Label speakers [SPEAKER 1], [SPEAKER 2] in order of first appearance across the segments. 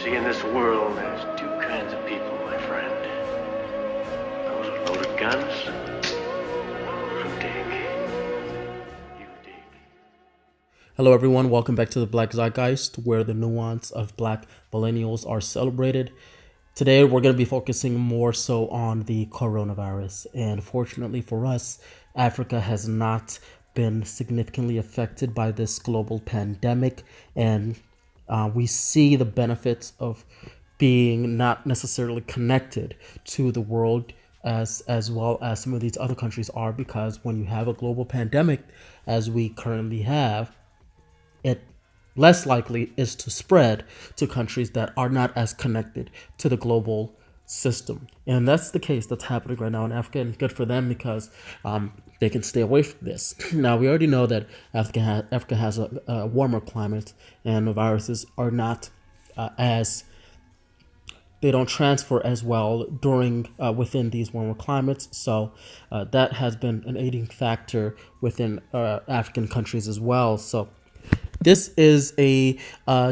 [SPEAKER 1] See, in this world, there's two kinds of people, my friend. Those with loaded guns, those who dig. You dig.
[SPEAKER 2] Hello, everyone. Welcome back to the Black Zeitgeist, where the nuance of Black millennials are celebrated. Today, we're going to be focusing more so on the coronavirus. And fortunately for us, Africa has not been significantly affected by this global pandemic. And we see the benefits of being not necessarily connected to the world as well as some of these other countries are, because when you have a global pandemic as we currently have, it less likely is to spread to countries that are not as connected to the global system. And that's the case that's happening right now in Africa, and good for them because they can stay away from this. Now, we already know that Africa has a warmer climate, and the viruses are not as they don't transfer as well during within these warmer climates. So that has been an aiding factor within African countries as well. So this is a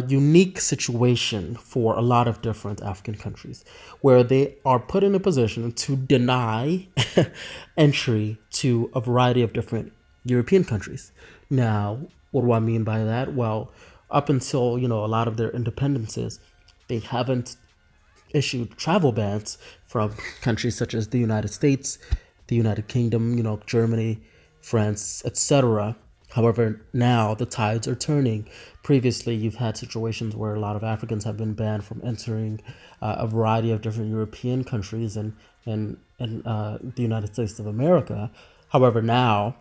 [SPEAKER 2] unique situation for a lot of different African countries where they are put in a position to deny entry to a variety of different European countries. Now, what do I mean by that? Well, up until, a lot of their independences, they haven't issued travel bans from countries such as the United States, the United Kingdom, Germany, France, etc. However, now the tides are turning. Previously, you've had situations where a lot of Africans have been banned from entering a variety of different European countries and the United States of America. However, now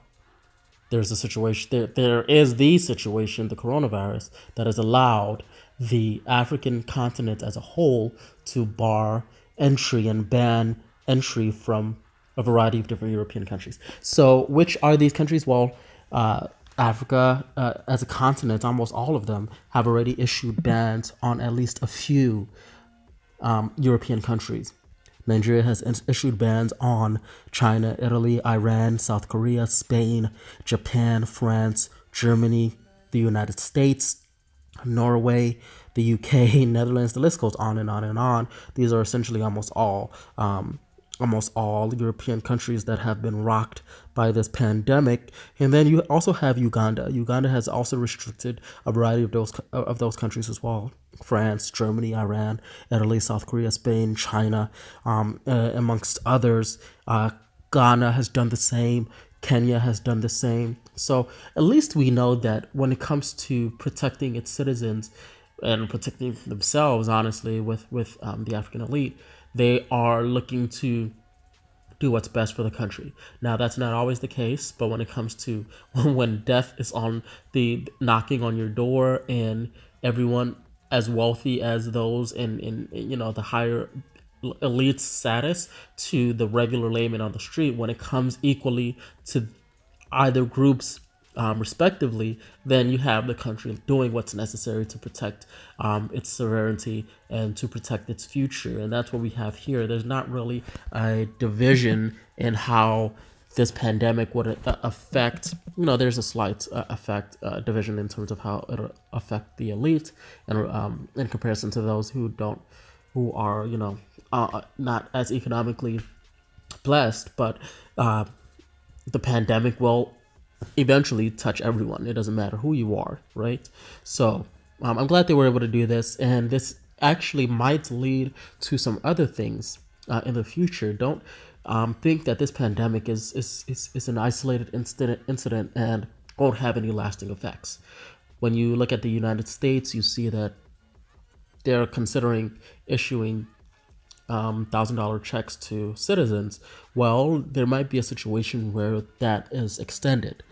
[SPEAKER 2] there's a situation. There is the situation, the coronavirus, that has allowed the African continent as a whole to bar entry and ban entry from a variety of different European countries. So, which are these countries? Well, Africa, as a continent, almost all of them have already issued bans on at least a few European countries. Nigeria has issued bans on China, Italy, Iran, South Korea, Spain, Japan, France, Germany, the United States, Norway, the UK, Netherlands. The list goes on and on and on. These are essentially almost all European countries that have been rocked by this pandemic. And then you also have Uganda. Uganda has also restricted a variety of those countries as well. France, Germany, Iran, Italy, South Korea, Spain, China, amongst others. Ghana has done the same. Kenya has done the same. So at least we know that when it comes to protecting its citizens and protecting themselves, honestly, with the African elite, they are looking to do what's best for the country. Now, that's not always the case, but when it comes to when death is on the knocking on your door, and everyone as wealthy as those in the higher elite status to the regular layman on the street, when it comes equally to either groups respectively, then you have the country doing what's necessary to protect its sovereignty and to protect its future. And that's what we have here. There's not really a division in how this pandemic would affect, there's a slight division in terms of how it'll affect the elite, and in comparison to those who are, not as economically blessed. But the pandemic will eventually touch everyone. It doesn't matter who you are, right? So I'm glad they were able to do this, and this actually might lead to some other things in the future. Don't think that this pandemic is an isolated incident and won't have any lasting effects. When you look at the United States, you see that they're considering issuing $1,000 checks to citizens. Well, there might be a situation where that is extended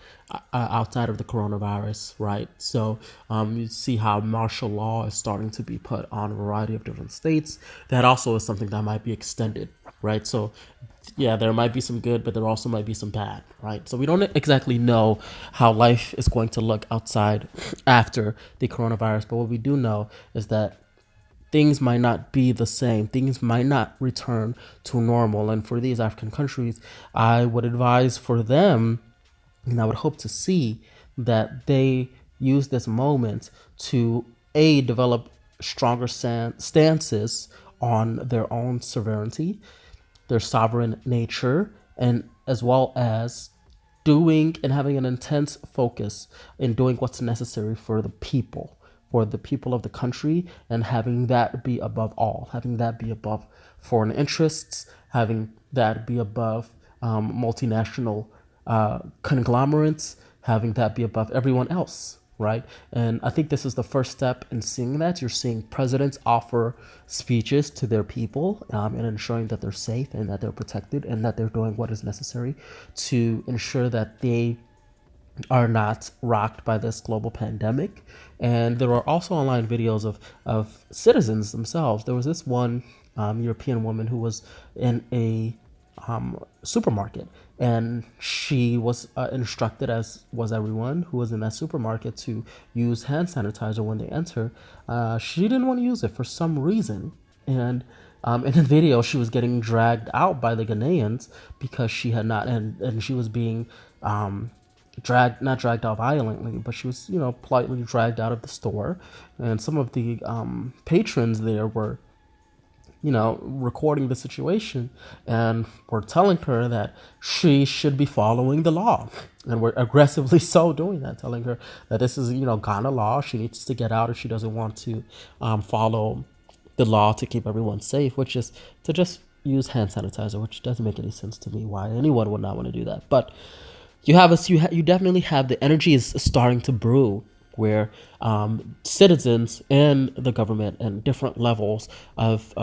[SPEAKER 2] outside of the coronavirus, right? So you see how martial law is starting to be put on a variety of different states. That also is something that might be extended, right? So yeah, there might be some good, but there also might be some bad, right? So we don't exactly know how life is going to look outside after the coronavirus, but what we do know is that things might not be the same. Things might not return to normal. And for these African countries, I would advise for them, and I would hope to see that they use this moment to develop stronger stances on their own sovereignty, their sovereign nature, and as well as doing and having an intense focus in doing what's necessary for the people, of the country, and having that be above all, having that be above foreign interests, having that be above multinational conglomerates, having that be above everyone else, right? And I think this is the first step in seeing that. You're seeing presidents offer speeches to their people and ensuring that they're safe and that they're protected and that they're doing what is necessary to ensure that they are not rocked by this global pandemic. And there are also online videos of citizens themselves. There was this one European woman who was in a supermarket, and she was instructed, as was everyone who was in that supermarket, to use hand sanitizer when they enter. She didn't want to use it for some reason, and in the video she was getting dragged out by the Ghanaians because she had not, and she was being not dragged out violently, but she was, politely dragged out of the store. And some of the patrons there were, recording the situation, and were telling her that she should be following the law, and were aggressively so doing that, telling her that this is, Ghana law. She needs to get out if she doesn't want to follow the law to keep everyone safe, which is to just use hand sanitizer, which doesn't make any sense to me why anyone would not want to do that. But you definitely have the energy is starting to brew where citizens and the government and different levels of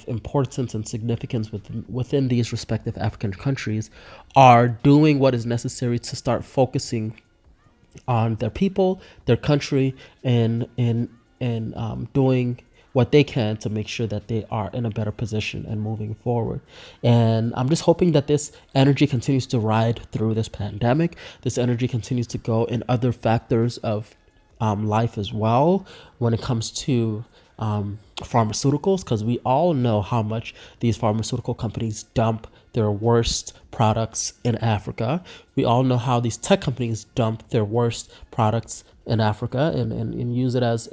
[SPEAKER 2] importance and significance within these respective African countries are doing what is necessary to start focusing on their people, their country, and doing what they can to make sure that they are in a better position and moving forward. And I'm just hoping that this energy continues to ride through this pandemic. This energy continues to go in other factors of life as well when it comes to pharmaceuticals, because we all know how much these pharmaceutical companies dump their worst products in Africa. We all know how these tech companies dump their worst products in Africa and use it as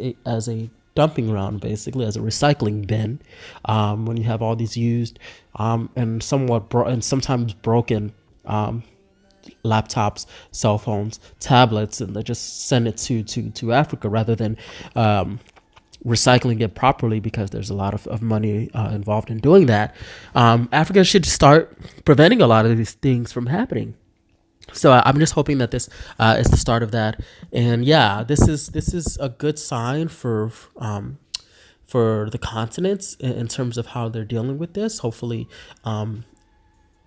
[SPEAKER 2] a dumping ground, basically as a recycling bin. When you have all these used and sometimes broken laptops, cell phones, tablets, and they just send it to Africa rather than recycling it properly, because there's a lot of money involved in doing that. Africa should start preventing a lot of these things from happening. So I'm just hoping that this is the start of that. And yeah, this is a good sign for the continents in terms of how they're dealing with this. Hopefully,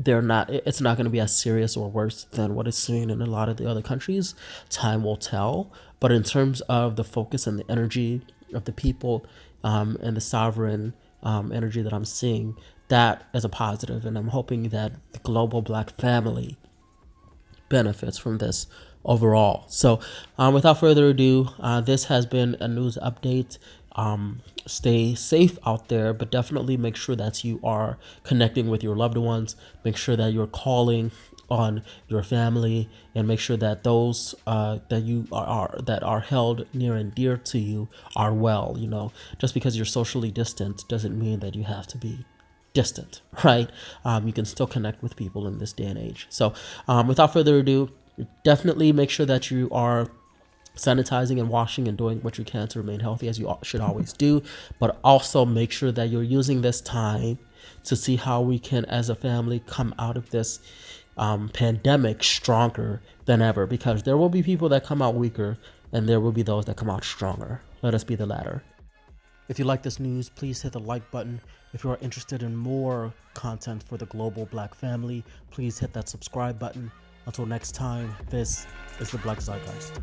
[SPEAKER 2] it's not going to be as serious or worse than what is seen in a lot of the other countries. Time will tell. But in terms of the focus and the energy of the people and the sovereign energy that I'm seeing, that is a positive. And I'm hoping that the global Black family benefits from this overall. So without further ado, this has been a news update. Stay safe out there, but definitely make sure that you are connecting with your loved ones. Make sure that you're calling on your family, and make sure that those that are held near and dear to you are well. Just because you're socially distant doesn't mean that you have to be distant, right? You can still connect with people in this day and age. So without further ado, definitely make sure that you are sanitizing and washing and doing what you can to remain healthy, as you should always do. But also make sure that you're using this time to see how we can, as a family, come out of this pandemic stronger than ever, because there will be people that come out weaker and there will be those that come out stronger. Let us be the latter. If you like this news, please hit the like button. If you are interested in more content for the global Black family, please hit that subscribe button. Until next time, this is the Black Zeitgeist.